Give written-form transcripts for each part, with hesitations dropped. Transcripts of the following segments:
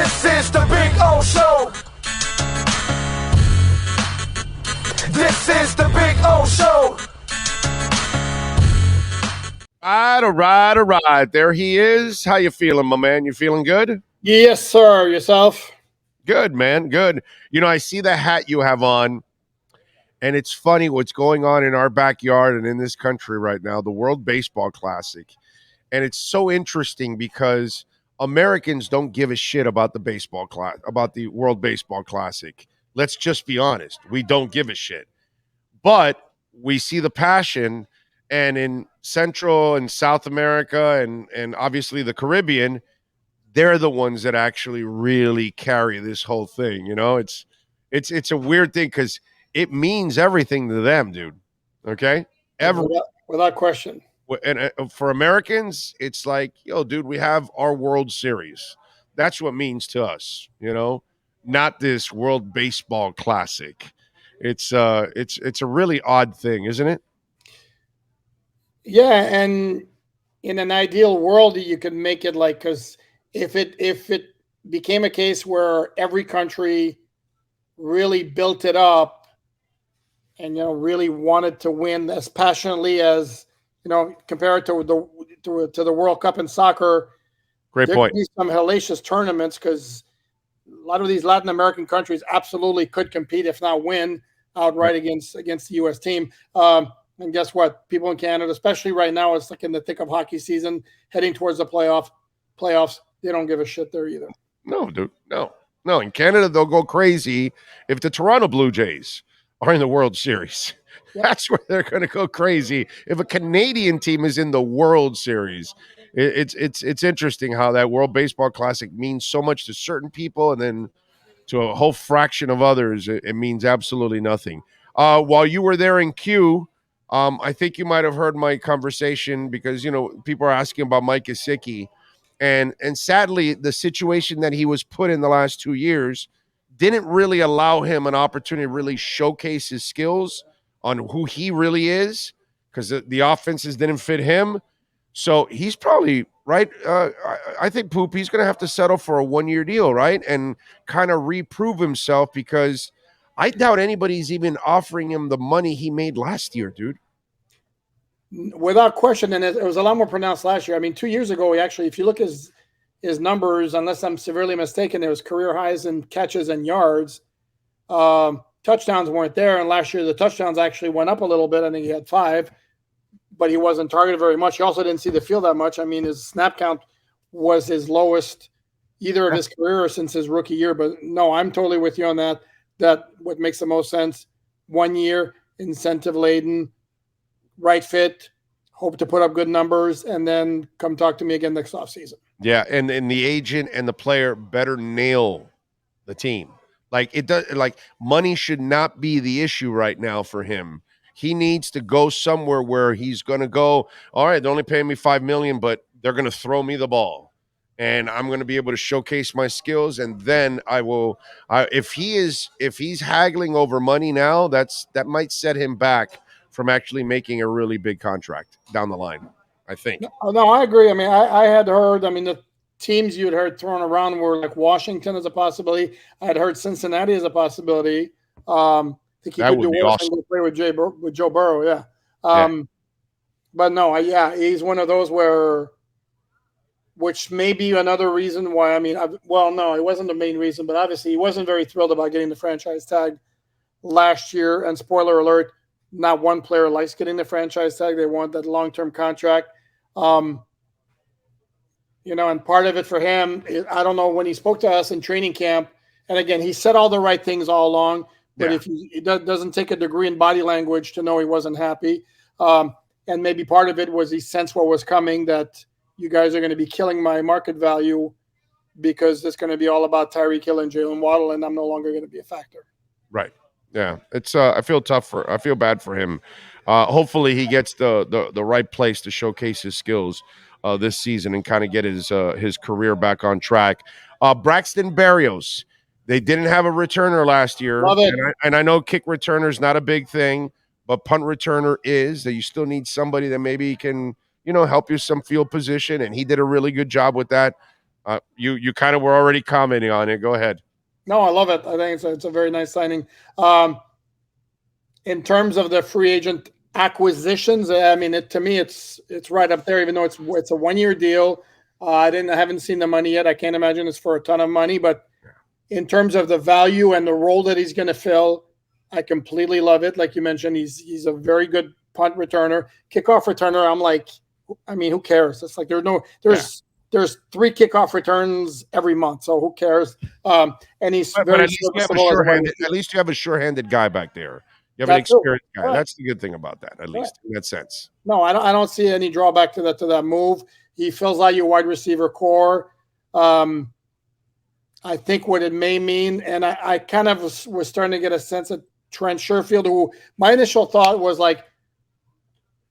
This is the Big O Show. This is the Big O Show. All right. There he is. How you feeling, my man? You feeling good? Yes, sir. Yourself? Good, man. Good. You know, I see the hat you have on, and it's funny what's going on in our backyard and in this country right now, the World Baseball Classic. And it's so interesting because Americans don't give a shit about about the World Baseball Classic. Let's just be honest. We don't give a shit. But we see the passion, and in Central and South America and obviously the Caribbean, they're the ones that actually really carry this whole thing. You know, it's a weird thing because it means everything to them, dude. Okay, Without question. and for Americans, it's like, yo, dude, we have our World Series. That's what it means to us. You know, not this World Baseball Classic. It's a really odd thing, isn't it? Yeah, and in an ideal world, you could make it like, because if it became a case where every country really built it up and really wanted to win as passionately as compared to the World Cup in soccer, Great there point. could be some hellacious tournaments because a lot of these Latin American countries absolutely could compete, if not win outright against the U.S. team. And guess what? People in Canada, especially right now, it's like in the thick of hockey season, heading towards the playoffs. They don't give a shit there either. No, dude. No. In Canada, they'll go crazy if the Toronto Blue Jays are in the World Series. Yep. That's where they're going to go crazy. If a Canadian team is in the World Series, it's interesting how that World Baseball Classic means so much to certain people, and then to a whole fraction of others, it means absolutely nothing. While you were there in Q, I think you might have heard my conversation because people are asking about Mike Gesicki. And sadly, the situation that he was put in the last 2 years didn't really allow him an opportunity to really showcase his skills on who he really is, because the offenses didn't fit him. So he's probably right. I think Poop, he's going to have to settle for a 1-year deal, right? And kind of reprove himself, because I doubt anybody's even offering him the money he made last year, dude. Without question, and it was a lot more pronounced last year. I mean, 2 years ago, he actually, if you look at his numbers, unless I'm severely mistaken, there was career highs in catches and yards. Touchdowns weren't there, and last year the touchdowns actually went up a little bit. I think he had 5, but he wasn't targeted very much. He also didn't see the field that much. I mean, his snap count was his lowest either of his career or since his rookie year. But no, I'm totally with you on that. That what makes the most sense. 1 year, incentive laden, right fit, hope to put up good numbers, and then come talk to me again next offseason. Yeah, and the agent and the player better nail the team. Like it does. Like money should not be the issue right now for him. He needs to go somewhere where he's going to go. All right, they're only paying me $5 million, but they're going to throw me the ball, and I'm going to be able to showcase my skills. And then I will. If he's haggling over money now, that might set him back from actually making a really big contract down the line, I think. No, I agree. I mean, I had heard, the teams you had heard thrown around were like Washington as a possibility. I had heard Cincinnati as a possibility. I think he could do worse awesome. and go play with Joe Burrow, yeah. But no, he's one of those which may be another reason why, no, it wasn't the main reason, but obviously he wasn't very thrilled about getting the franchise tag last year. And spoiler alert, not one player likes getting the franchise tag. They want that long-term contract. And part of it for him, I don't know, when he spoke to us in training camp, and again, he said all the right things all along, but if he doesn't take a degree in body language to know he wasn't happy. And maybe part of it was he sensed what was coming, that you guys are going to be killing my market value because it's going to be all about Tyreek Hill and Jalen Waddle, and I'm no longer going to be a factor. Right. Yeah, it's. I feel bad for him. Hopefully, he gets the right place to showcase his skills this season and kind of get his career back on track. Braxton Berrios, they didn't have a returner last year, Love it. and I know kick returner is not a big thing, but punt returner is. That you still need somebody that maybe can help you some field position, and he did a really good job with that. You kind of were already commenting on it. Go ahead. No, I love it. I think it's a very nice signing. In terms of the free agent acquisitions, I mean, to me, it's right up there. Even though it's a 1-year deal, I haven't seen the money yet. I can't imagine it's for a ton of money, but in terms of the value and the role that he's going to fill, I completely love it. Like you mentioned, he's a very good punt returner, kickoff returner. I'm like, I mean, who cares? It's like there's 3 kickoff returns every month, so who cares? And he's very at least you have a sure-handed. At least you have a sure-handed guy back there. You have an experienced guy. Right. That's the good thing about that, at least in that sense. No, I don't see any drawback to that move. He fills out your wide receiver core. I think what it may mean, and I kind of was starting to get a sense of Trent Sherfield, who my initial thought was like,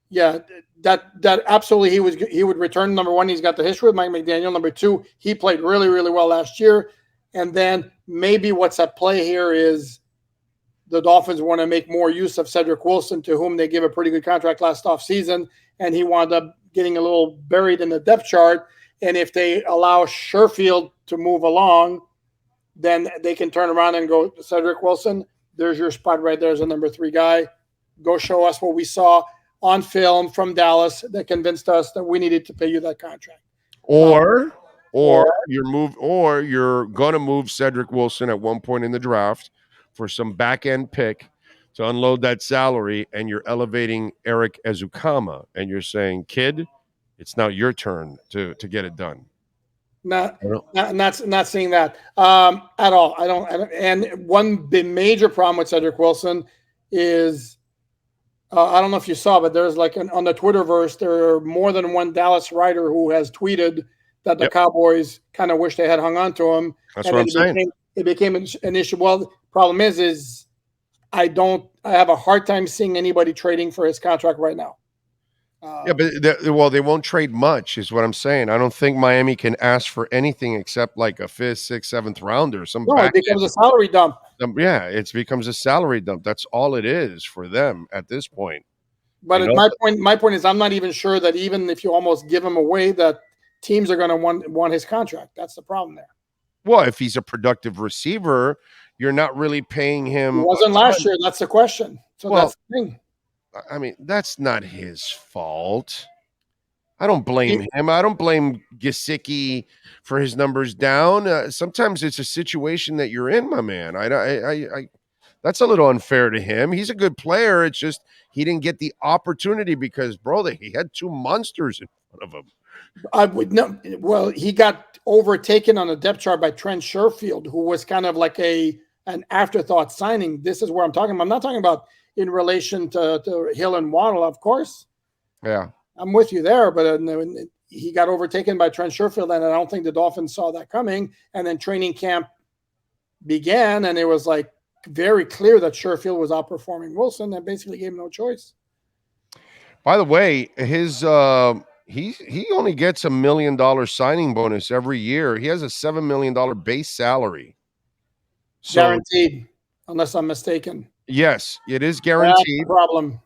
yeah, that absolutely he would return. Number one, he's got the history with Mike McDaniel. Number two, he played really, really well last year. And then maybe what's at play here is the Dolphins want to make more use of Cedric Wilson, to whom they gave a pretty good contract last offseason, and he wound up getting a little buried in the depth chart. And if they allow Sherfield to move along, then they can turn around and go, Cedric Wilson, there's your spot right there as a number 3 guy. Go show us what we saw on film from Dallas that convinced us that we needed to pay you that contract. Or you're gonna move Cedric Wilson at one point in the draft for some back end pick to unload that salary, and you're elevating Eric Ezukama, and you're saying, kid, it's now your turn to get it done. Not seeing that at all. I don't. And one major problem with Cedric Wilson is, I don't know if you saw, but there's like on the Twitterverse, there are more than one Dallas writer who has tweeted that the Cowboys kind of wish they had hung on to him. That's what I'm saying. It became an issue. Well, the problem is I have a hard time seeing anybody trading for his contract right now. But they won't trade much, is what I'm saying. I don't think Miami can ask for anything except like a 5th, 6th, 7th rounder. It becomes a salary dump. It becomes a salary dump. That's all it is for them at this point. But my point is, I'm not even sure that even if you almost give him away, that teams are going to want his contract. That's the problem there. Well, if he's a productive receiver, you're not really paying him. He wasn't last year. That's the question. So that's the thing. I mean, that's not his fault. I don't blame him. I don't blame Gesicki for his numbers down. Sometimes it's a situation that you're in, my man. I that's a little unfair to him. He's a good player. It's just he didn't get the opportunity because, bro, he had 2 monsters in front of him. I would know. Well, he got overtaken on the depth chart by Trent Sherfield, who was kind of like an afterthought signing. This is where I'm talking about. I'm not talking about in relation to Hill and Waddle, of course. Yeah. I'm with you there, but he got overtaken by Trent Sherfield, and I don't think the Dolphins saw that coming. And then training camp began, and it was like very clear that Sherfield was outperforming Wilson, and basically gave him no choice. By the way, his he only gets $1 million signing bonus every year. He has a $7 million base salary. Guaranteed, unless I'm mistaken. Yes, it is guaranteed. That's the problem.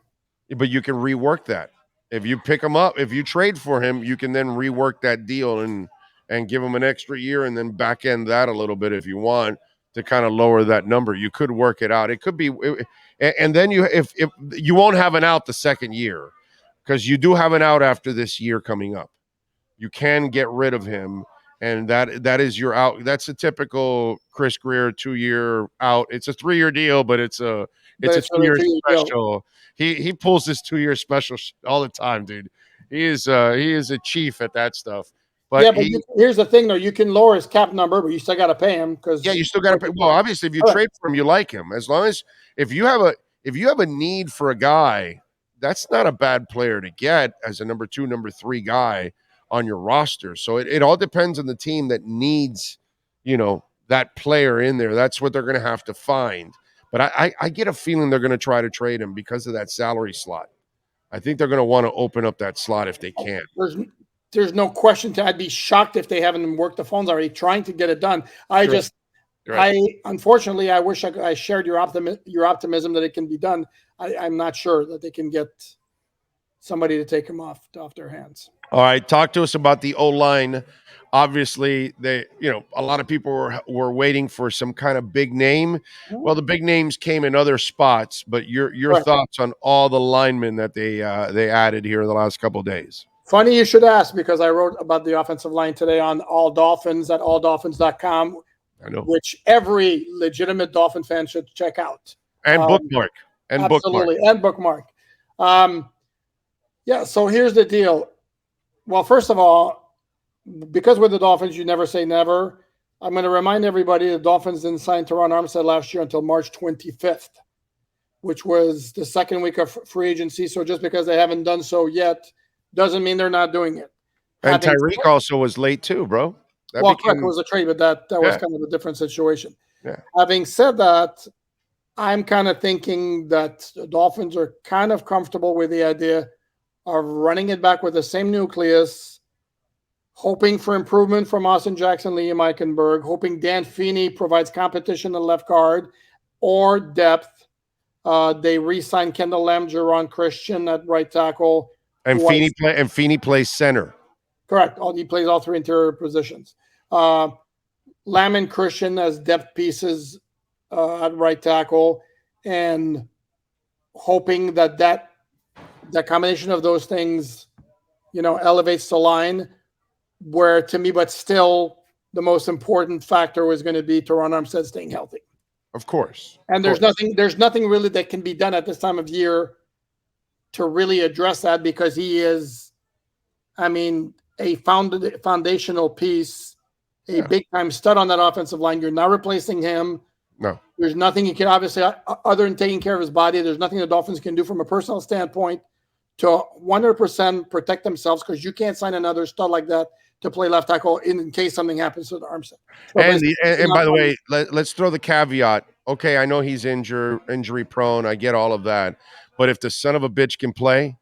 But you can rework that. If you pick him up, if you trade for him, you can then rework that deal and give him an extra year and then back end that a little bit if you want to kind of lower that number. You could work it out. It could be, and then if you won't have an out the second year, because you do have an out after this year coming up. You can get rid of him. And that is your out. That's a typical Chris Greer 2-year out. It's a 3-year deal, but it's a 2-year special. He pulls this 2-year special all the time, dude. He is a chief at that stuff. But here's the thing, though. You can lower his cap number, but you still got to pay him you still got to pay. Well, obviously, if you trade for him, you like him. As long as if you have a need for a guy, that's not a bad player to get as a number 2, number 3 guy on your roster. So it all depends on the team that needs, that player in there. That's what they're going to have to find. But I get a feeling they're going to try to trade him because of that salary slot. I think they're going to want to open up that slot if they can. There's no question. I'd be shocked if they haven't worked the phones already trying to get it done. Unfortunately, I wish I shared your optimism that it can be done. I'm not sure that they can get somebody to take him off their hands. All right, talk to us about the O-line Obviously, a lot of people were waiting for some kind of big name. Well, the big names came in other spots, but your Right. thoughts on all the linemen that they added here in the last couple of days? Funny you should ask, because I wrote about the offensive line today on All Dolphins at alldolphins.com, I know. which every legitimate Dolphin fan should check out. And bookmark. And absolutely, bookmark. and bookmark. Yeah, so here's the deal. Well, first of all, because with the Dolphins, you never say never. I'm going to remind everybody the Dolphins didn't sign Teron Armstead last year until March 25th, which was the second week of free agency. So just because they haven't done so yet doesn't mean they're not doing it. And Tyreek also was late too, bro. Correct. It was a trade, but that was kind of a different situation. Yeah. Having said that, I'm kind of thinking that the Dolphins are kind of comfortable with the idea of running it back with the same nucleus, hoping for improvement from Austin Jackson, Liam Eichenberg, hoping Dan Feeney provides competition in left guard or depth. They re-signed Kendall Lamb, Jerron Christian at right tackle. And Feeney plays center. Correct. He plays all three interior positions. Lamb and Christian as depth pieces at right tackle, and hoping that combination of those things, elevates the line. Where to me, but still the most important factor was going to be Teron Armstead staying healthy. Of course. And there's nothing really that can be done at this time of year to really address that, because he is, a foundational piece, a big time stud on that offensive line. You're not replacing him. No. There's nothing you can, obviously, other than taking care of his body, there's nothing the Dolphins can do from a personal standpoint to 100% protect themselves, because you can't sign another stud like that to play left tackle in case something happens to the Armstead. And by the way, let's throw the caveat. Okay, I know he's injury prone. I get all of that. But if the son of a bitch can play,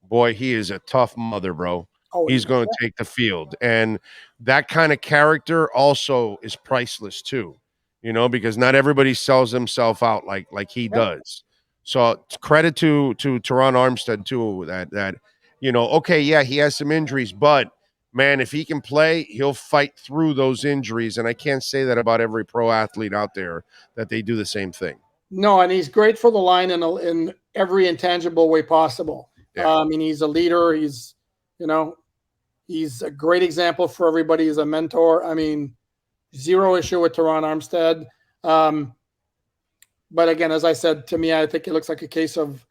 boy, he is a tough mother, bro. He's going to take the field. And that kind of character also is priceless too, because not everybody sells himself out like he does. So credit to Teron Armstead too, that okay, yeah, he has some injuries, but man, if he can play, he'll fight through those injuries. And I can't say that about every pro athlete out there, that they do the same thing. No, and he's great for the line in every intangible way possible. Yeah. He's a leader. He's a great example for everybody. He's a mentor. Zero issue with Teron Armstead. But again, as I said, to me, I think it looks like a case of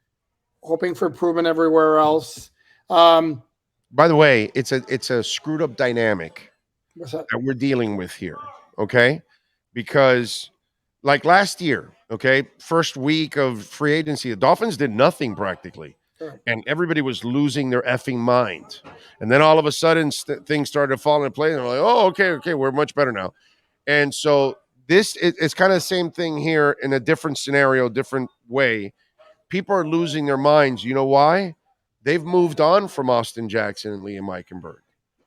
hoping for improvement everywhere else. By the way, it's a screwed up dynamic that we're dealing with here, okay? Because like last year, okay, first week of free agency, the Dolphins did nothing practically. Sure. And everybody was losing their effing mind. And then all of a sudden, things started to fall into place. And they're like, oh, okay, we're much better now. And so it's kind of the same thing here in a different scenario, different way. People are losing their minds. You know why? They've moved on from Austin Jackson and Liam Eichenberg.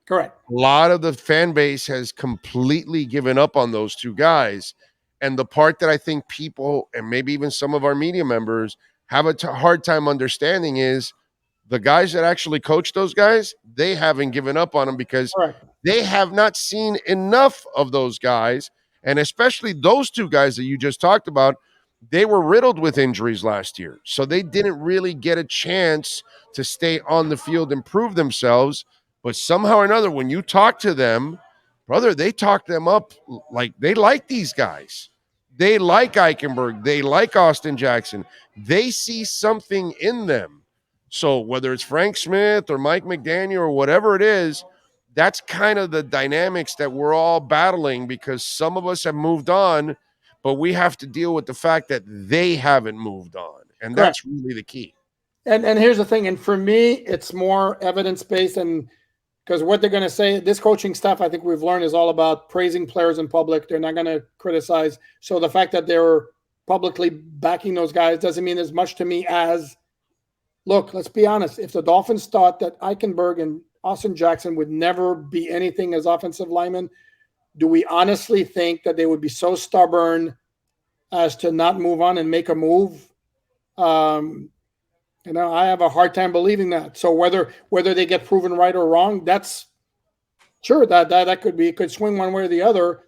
Correct. A lot of the fan base has completely given up on those two guys. And the part that I think people, and maybe even some of our media members, have a hard time understanding is the guys that actually coach those guys, they haven't given up on them, because they have not seen enough of those guys. And especially those two guys that you just talked about, they were riddled with injuries last year. So they didn't really get a chance to stay on the field and prove themselves. But somehow or another, when you talk to them, brother, they talk them up like they like these guys. They like Eichenberg. They like Austin Jackson. They see something in them. So whether it's Frank Smith or Mike McDaniel or whatever it is, that's kind of the dynamics that we're all battling, because some of us have moved on, but we have to deal with the fact that they haven't moved on. And that's really the key. And here's the thing. And for me, it's more evidence-based, and because what they're going to say, this coaching staff, I think we've learned, is all about praising players in public. They're not going to criticize. So the fact that they're publicly backing those guys doesn't mean as much to me as, look, let's be honest. If the Dolphins thought that Eichenberg and Austin Jackson would never be anything as offensive linemen, do we honestly think that they would be so stubborn as to not move on and make a move? I have a hard time believing that. So whether they get proven right or wrong, that's Sure, that could swing one way or the other,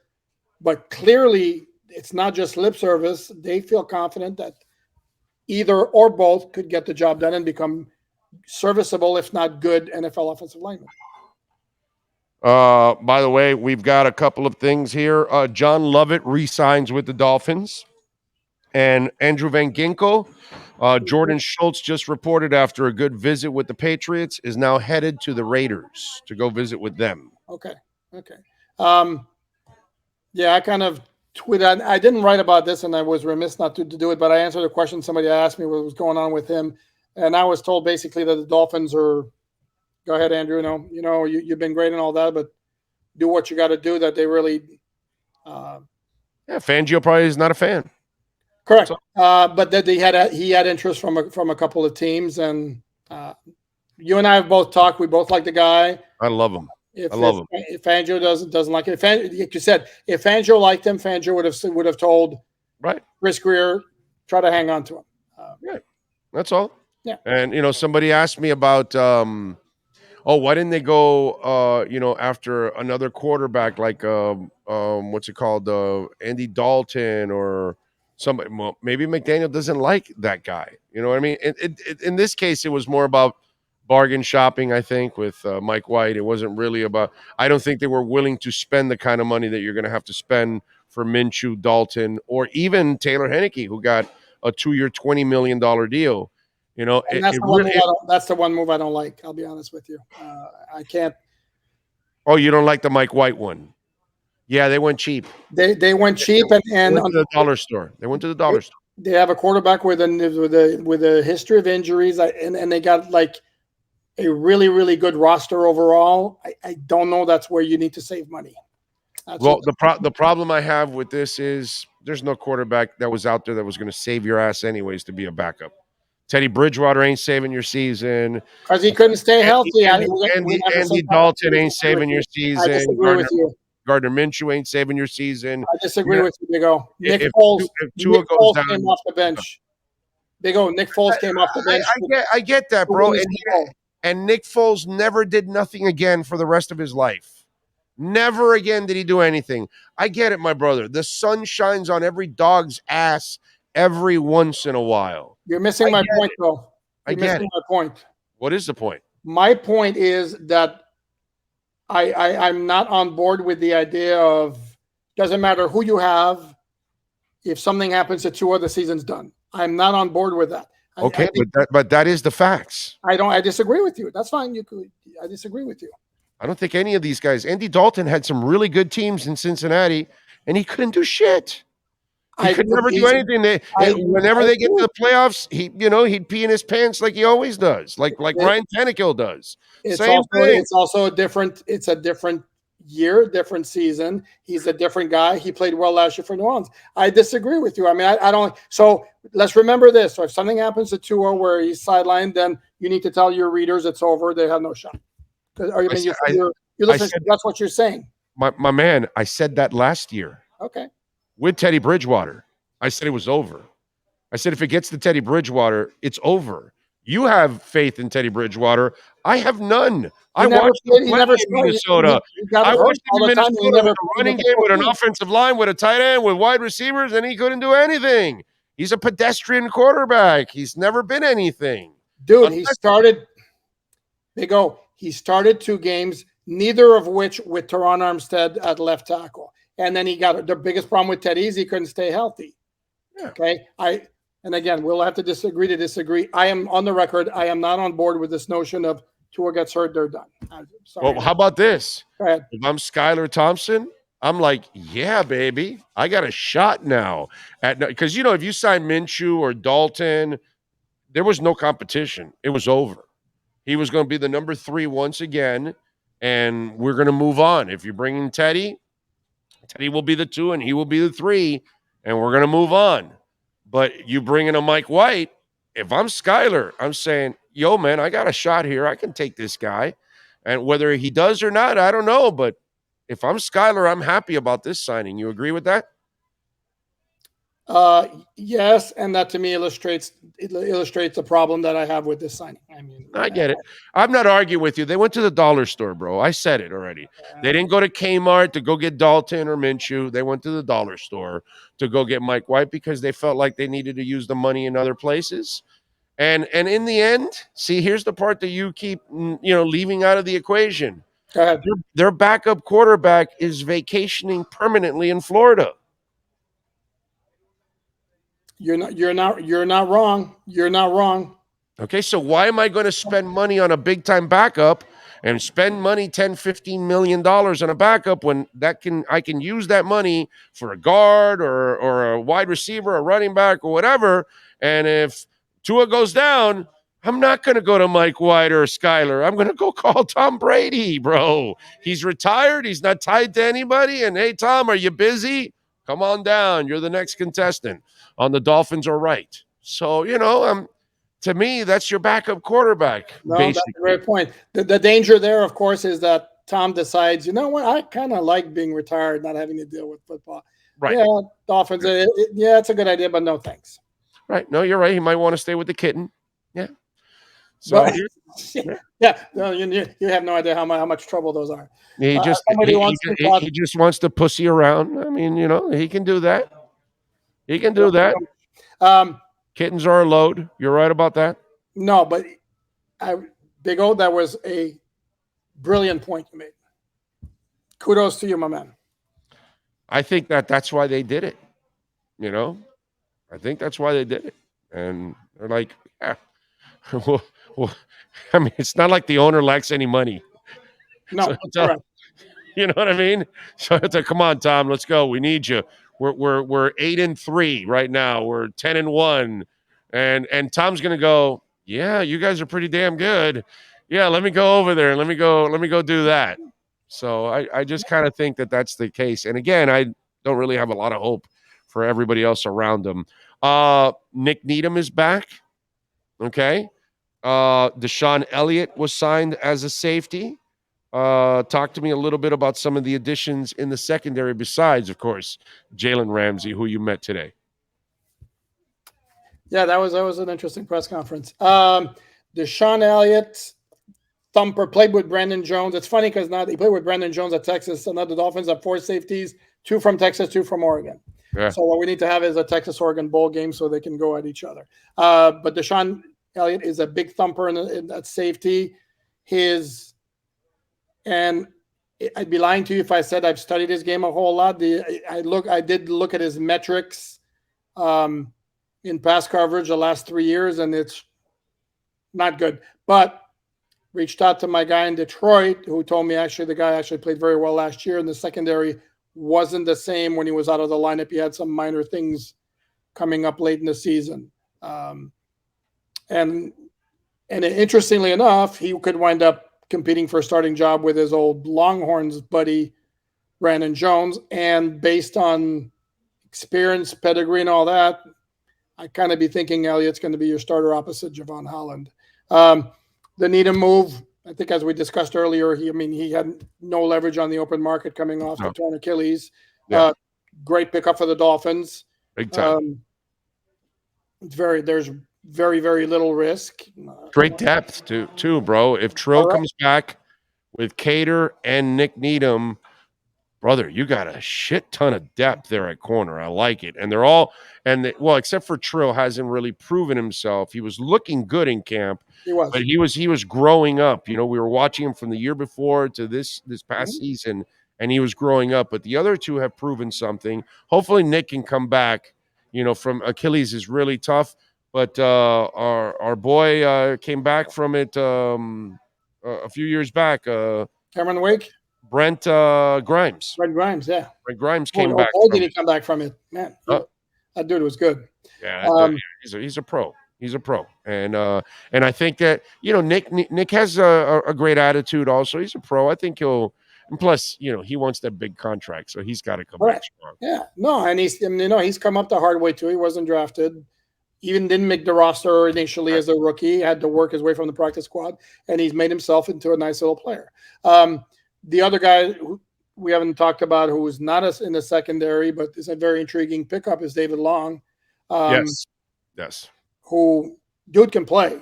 but clearly it's not just lip service. They feel confident that either or both could get the job done and become serviceable, if not good, NFL offensive linemen. By the way, we've got a couple of things here. John Lovett re-signs with the Dolphins, and Andrew Van Ginkel. Jordan Schultz just reported after a good visit with the Patriots is now headed to the Raiders to go visit with them. Okay. Yeah, I kind of tweeted. I didn't write about this, and I was remiss not to do it, but I answered a question somebody asked me what was going on with him, and I was told basically that the Dolphins are. Go ahead, Andrew. You've been great and all that, but do what you got to do. That they really. Fangio probably is not a fan. Correct, but that he had interest from a couple of teams, and you and I have both talked. We both like the guy. I love him. I love him. If Fangio doesn't like it, like you said, if Fangio liked him, Fangio would have told Chris Greer, try to hang on to him. That's all. Yeah. And somebody asked me about why didn't they go after another quarterback like what's it called, Andy Dalton or somebody? Well, maybe McDaniel doesn't like that guy. You know what I mean? In this case, it was more about bargain shopping, I think, with Mike White. It wasn't really about. I don't think they were willing to spend the kind of money that you're going to have to spend for Minshew, Dalton, or even Taylor Heineke, who got a 2-year, $20 million deal. That's the one move I don't like. I'll be honest with you. I can't. Oh, you don't like the Mike White one? Yeah, they went cheap. They went cheap and went to the dollar store. They went to the dollar store. They have a quarterback with a history of injuries, and they got like a really, really good roster overall. I don't know that's where you need to save money. The problem I have with this is there's no quarterback that was out there that was going to save your ass anyways to be a backup. Teddy Bridgewater ain't saving your season because he couldn't stay healthy. Andy Dalton ain't saving your season. I disagree with you. Gardner Minshew ain't saving your season. I disagree with you, Big O. Nick Foles came off the bench. Big O, Nick Foles came off the bench. I get that, bro. And Nick Foles never did nothing again for the rest of his life. Never again did he do anything. I get it, my brother. The sun shines on every dog's ass every once in a while. You're missing my point, though. You're missing my point. What is the point? My point is that I'm not on board with the idea of doesn't matter who you have. If something happens to Tua, the season's done. I'm not on board with that. Okay, but that is the facts. I disagree with you. That's fine. I disagree with you. I don't think any of these guys. Andy Dalton had some really good teams in Cincinnati, and he couldn't do shit. He could never do anything. Whenever they get to the playoffs, he'd pee in his pants like he always does, like Ryan Tannehill does. Same thing. It's also a different year, different season. He's a different guy. He played well last year for New Orleans. I disagree with you. I mean, I don't. So let's remember this. So if something happens to Tua where he's sidelined, then you need to tell your readers it's over. They have no shot. That's what you're saying. My man, I said that last year. Okay. With Teddy Bridgewater, I said it was over. I said if it gets to Teddy Bridgewater, it's over. You have faith in Teddy Bridgewater. I have none. I watched him play in Minnesota. I watched him in Minnesota with a running game, with an offensive line, with a tight end, with wide receivers, and he couldn't do anything. He's a pedestrian quarterback. He's never been anything. Dude, he started 2 games, neither of which with Teron Armstead at left tackle. And then he got the biggest problem with Teddy is he couldn't stay healthy. Yeah. Okay. And again, we'll have to disagree. I am on the record. I am not on board with this notion of Tua gets hurt, they're done. Well, how about this? Go ahead. If I'm Skylar Thompson, I'm like, yeah, baby, I got a shot now. Because, if you sign Minshew or Dalton, there was no competition. It was over. He was going to be the number 3 once again, and we're going to move on. If you're bringing Teddy will be the 2 and he will be the 3, and we're going to move on. But you bring in a Mike White, if I'm Skyler, I'm saying, yo, man, I got a shot here. I can take this guy. And whether he does or not, I don't know. But if I'm Skyler, I'm happy about this signing. You agree with that? Yes, and that to me illustrates the problem that I have with this signing. I mean, I get it. I'm not arguing with you. They went to the dollar store, bro. I said it already. They didn't go to Kmart to go get Dalton or Minshew. They went to the dollar store to go get Mike White because they felt like they needed to use the money in other places. And in the end, see, here's the part that you keep leaving out of the equation. go ahead. Their backup quarterback is vacationing permanently in Florida. You're not wrong. You're not wrong. Okay, so why am I going to spend money on a big time backup and spend money 10, 15 million dollars on a backup when I can use that money for a guard or a wide receiver, a running back or whatever. And if Tua goes down, I'm not going to go to Mike White or Skyler. I'm going to go call Tom Brady, bro. He's retired. He's not tied to anybody. And hey, Tom, are you busy? Come on down. You're the next contestant on the Dolphins are right. So, to me, that's your backup quarterback. No, basically. that's a great point. The danger there, of course, is that Tom decides, you know what, I kind of like being retired, not having to deal with football. Right. Yeah, Dolphins. Yeah, it's a good idea, but no thanks. Right. No, you're right. He might want to stay with the kitten. Yeah. So but, yeah, no, you have no idea how much trouble those are. he just wants to pussy around. I mean, he can do that. He can do that. Kittens are a load. You're right about that. No, but Big O, that was a brilliant point you made. Kudos to you, my man. I think that's why they did it. I think that's why they did it. And they're like, yeah. well, I mean, it's not like the owner lacks any money. No, correct. You know what I mean? So it's like, come on, Tom, let's go. We need you. We're 8-3 right now. We're 10-1, and Tom's gonna go. Yeah, you guys are pretty damn good. Yeah, let me go over there. Let me go do that. So I just kind of think that that's the case. And again, I don't really have a lot of hope for everybody else around him. Nick Needham is back. Okay. Deshaun Elliott was signed as a safety. Talk to me a little bit about some of the additions in the secondary besides, of course, Jalen Ramsey, who you met today. Yeah, that was an interesting press conference. Deshaun Elliott, thumper, played with Brandon Jones. It's funny because now he played with Brandon Jones at Texas, and now the Dolphins have 4 safeties, 2 from Texas, 2 from Oregon. Yeah. So what we need to have is a Texas-Oregon bowl game so they can go at each other. But Deshaun Elliott is a big thumper in that safety. And I'd be lying to you if I said I've studied his game a whole lot. I did look at his metrics in pass coverage the last 3 years, and it's not good. But reached out to my guy in Detroit who told me the guy played very well last year, and the secondary wasn't the same when he was out of the lineup. He had some minor things coming up late in the season. And interestingly enough, he could wind up competing for a starting job with his old Longhorns buddy, Brandon Jones. And based on experience, pedigree, and all that, I kind of be thinking Elliott's going to be your starter opposite Javon Holland. The Needham move, I think as we discussed earlier, he had no leverage on the open market coming off the torn Achilles. Yeah. Great pickup for the Dolphins. Big time. There's very, very little risk. Great depth too, bro. If Trill comes back with Cater and Nick Needham, brother, you got a shit ton of depth there at corner. I like it. And they're all except for Trill hasn't really proven himself. He was looking good in camp. He was. But he was growing up. We were watching him from the year before to this past season, and he was growing up. But the other two have proven something. Hopefully Nick can come back. From Achilles is really tough. But our boy came back from it a few years back. Cameron Wake? Brent Grimes. Brent Grimes, yeah. Brent Grimes came back. Oh, did he come back from it? Man, that dude was good. Yeah, he's a pro. He's a pro. And I think that, Nick has a great attitude also. He's a pro. I think and plus, he wants that big contract, so he's got to come back strong. Yeah. No, and he's come up the hard way too. He wasn't drafted. Even didn't make the roster initially as a rookie. He had to work his way from the practice squad, and he's made himself into a nice little player. The other guy we haven't talked about, who is not in the secondary, but is a very intriguing pickup, is David Long. Yes. Who dude can play.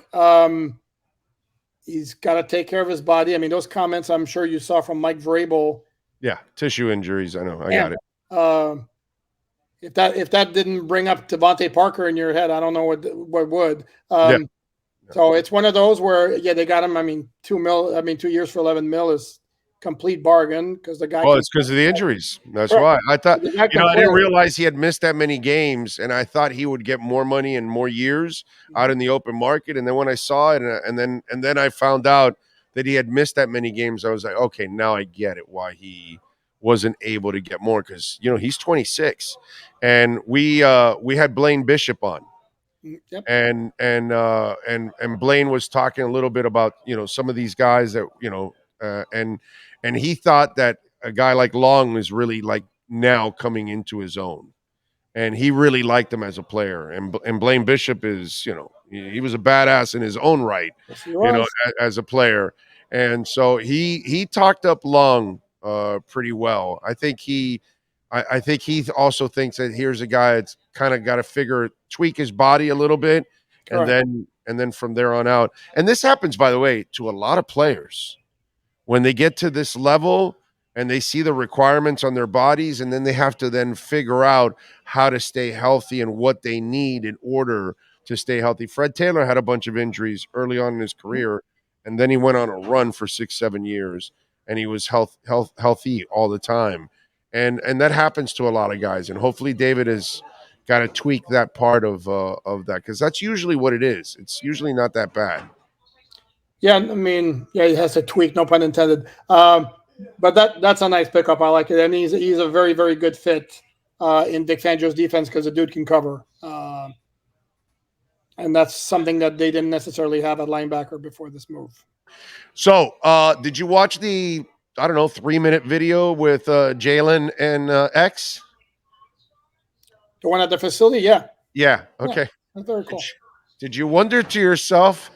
He's got to take care of his body. I mean, those comments I'm sure you saw from Mike Vrabel. Yeah, tissue injuries. I know. I got it. If that didn't bring up Devontae Parker in your head, I don't know what would. Yeah. So it's one of those where, they got him. I mean, 2 years for 11 mil is complete bargain, because the guy. Well, it's because of the injuries. That's why I thought. I didn't realize he had missed that many games, and I thought he would get more money and more years out in the open market. And then when I saw it, and then I found out that he had missed that many games, I was like, okay, now I get it why he wasn't able to get more, because he's 26, and we had Blaine Bishop on. Yep. And Blaine was talking a little bit about some of these guys that and he thought that a guy like Long is really like now coming into his own, and he really liked him as a player. And Blaine Bishop is he was a badass in his own right, yes, as a player, and so he talked up Long pretty well. I think he also thinks that here's a guy that's kind of got to tweak his body a little bit, and then from there on out. And this happens, by the way, to a lot of players when they get to this level and they see the requirements on their bodies, and then they have to then figure out how to stay healthy and what they need in order to stay healthy. Fred Taylor had a bunch of injuries early on in his career, and then he went on a run for 6-7 years, and he was healthy all the time. And that happens to a lot of guys, and hopefully David has got to tweak that part of that, because that's usually what it is. It's usually not that bad. Yeah, I mean, he has to tweak, no pun intended. But that's a nice pickup. I like it, and he's a very, very good fit in Vic Fangio's defense, because the dude can cover, and that's something that they didn't necessarily have at linebacker before this move. So, did you watch the 3-minute video with Jalen and X? The one at the facility? Yeah. Okay. Yeah, that's very cool. Did you wonder to yourself,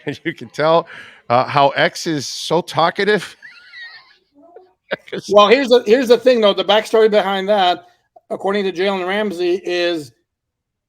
and you can tell how X is so talkative? Well, here's the thing, though. The backstory behind that, according to Jalen Ramsey, is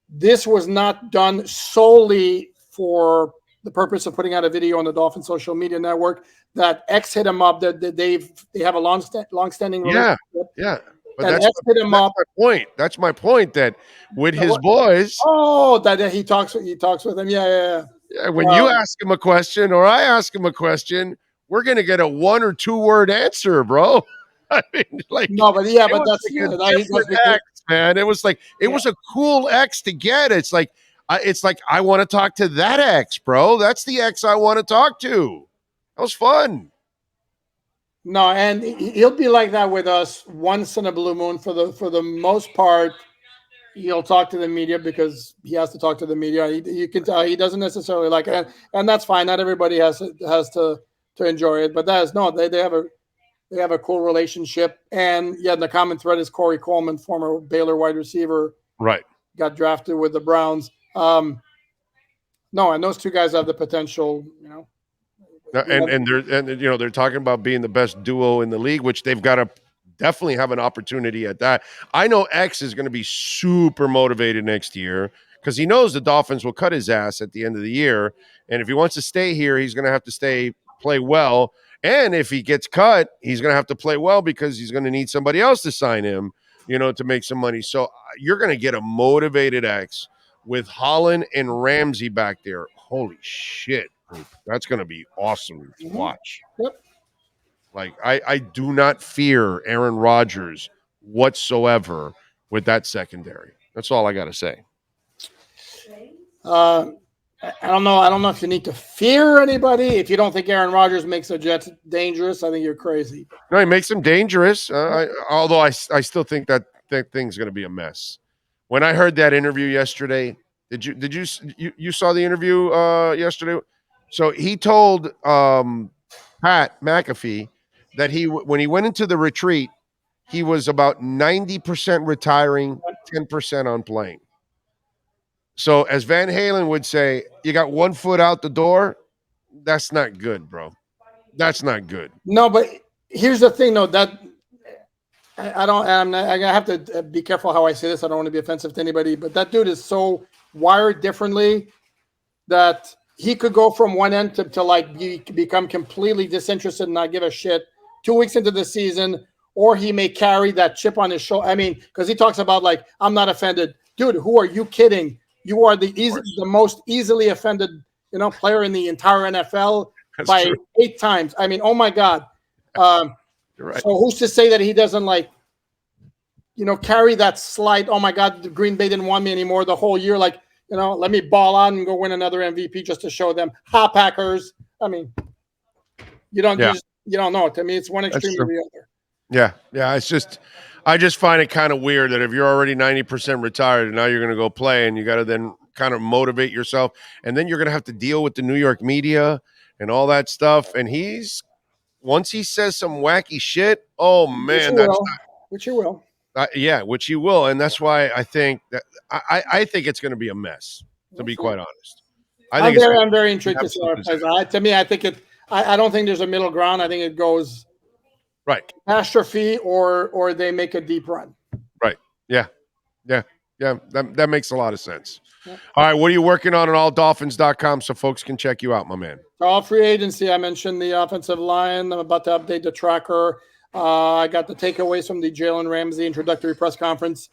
this was not done solely for the purpose of putting out a video on the Dolphins social media network. That X hit him up. That they have a long-standing relationship. Yeah. But and X hit him up. My point. That's my point. That with his boys. Oh, that he talks with them. Yeah. When you ask him a question or I ask him a question, we're gonna get a 1 or 2 word answer, bro. I mean, like no, but that's X, man. It was like it was a cool X to get. It's like I want to talk to that X, bro. That's the X I want to talk to. That was fun. No, and he'll be like that with us once in a blue moon. For the most part, he'll talk to the media because he has to talk to the media. You can tell he doesn't necessarily like it, and that's fine. Not everybody has to enjoy it, but they have a cool relationship. And the common thread is Corey Coleman, former Baylor wide receiver, right? Got drafted with the Browns. No, and those two guys have the potential, And they're talking about being the best duo in the league, which they've got to definitely have an opportunity at that. I know X is going to be super motivated next year because he knows the Dolphins will cut his ass at the end of the year, and if he wants to stay here, he's going to have to play well. And if he gets cut, he's going to have to play well because he's going to need somebody else to sign him, to make some money. So you're going to get a motivated X with Holland and Ramsey back there. Holy shit. That's going to be awesome to watch. Yep. Like, I do not fear Aaron Rodgers whatsoever with that secondary. That's all I got to say. I don't know if you need to fear anybody. If you don't think Aaron Rodgers makes the Jets dangerous, I think you're crazy. No, he makes them dangerous. Although I still think that thing's going to be a mess. When I heard that interview yesterday, did you saw the interview yesterday? So he told Pat McAfee that when he went into the retreat, he was about 90% retiring, 10% on playing. So as Van Halen would say, you got 1 foot out the door. That's not good, bro. That's not good. No, but here's the thing, though, that I don't. I have to be careful how I say this. I don't want to be offensive to anybody, but that dude is so wired differently that he could go from one end to like become completely disinterested and not give a shit 2 weeks into the season, or he may carry that chip on his shoulder. I mean, because he talks about like, I'm not offended, dude. Who are you kidding? You are the most easily offended, player in the entire NFL. That's by true. 8 times. I mean, oh my God. You're right. So who's to say that he doesn't carry that slight, oh my God, the Green Bay didn't want me anymore the whole year. Like, let me ball on and go win another MVP just to show them. Ha, Packers. I mean, you don't know. To me, it's one extreme or the other. Yeah. Yeah. It's just, I just find it kind of weird that if you're already 90% retired and now you're going to go play and you got to then kind of motivate yourself. And then you're going to have to deal with the New York media and all that stuff. And once he says some wacky shit, oh man, which you will. Which you will, and that's why I think that I think it's going to be a mess. To be quite honest, I'm very intrigued to see how it plays out. To me, I think I don't think there's a middle ground. I think it goes right catastrophe or they make a deep run. Right. Yeah. That makes a lot of sense. Yeah. All right, what are you working on alldolphins.com so folks can check you out, my man? All free agency. I mentioned the offensive line. I'm about to update the tracker. I got the takeaways from the Jalen Ramsey introductory press conference,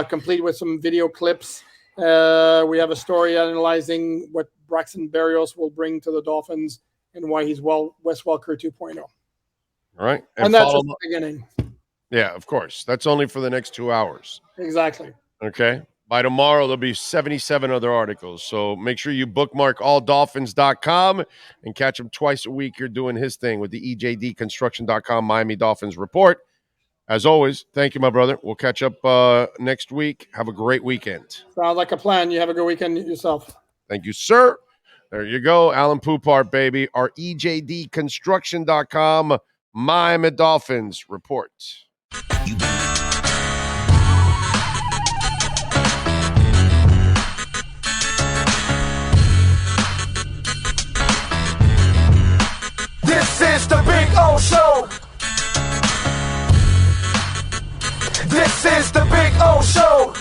complete with some video clips. We have a story analyzing what Braxton Berrios will bring to the Dolphins and why he's Wes Welker 2.0. All right. And that's just the beginning. Yeah, of course. That's only for the next 2 hours. Exactly. Okay. By tomorrow, there'll be 77 other articles. So make sure you bookmark alldolphins.com and catch him twice a week. You're doing his thing with the EJDconstruction.com Miami Dolphins report. As always, thank you, my brother. We'll catch up next week. Have a great weekend. Sounds like a plan. You have a good weekend yourself. Thank you, sir. There you go. Alain Poupart, baby. Our EJDconstruction.com Miami Dolphins report. This is the Big O Show. This is the Big O Show.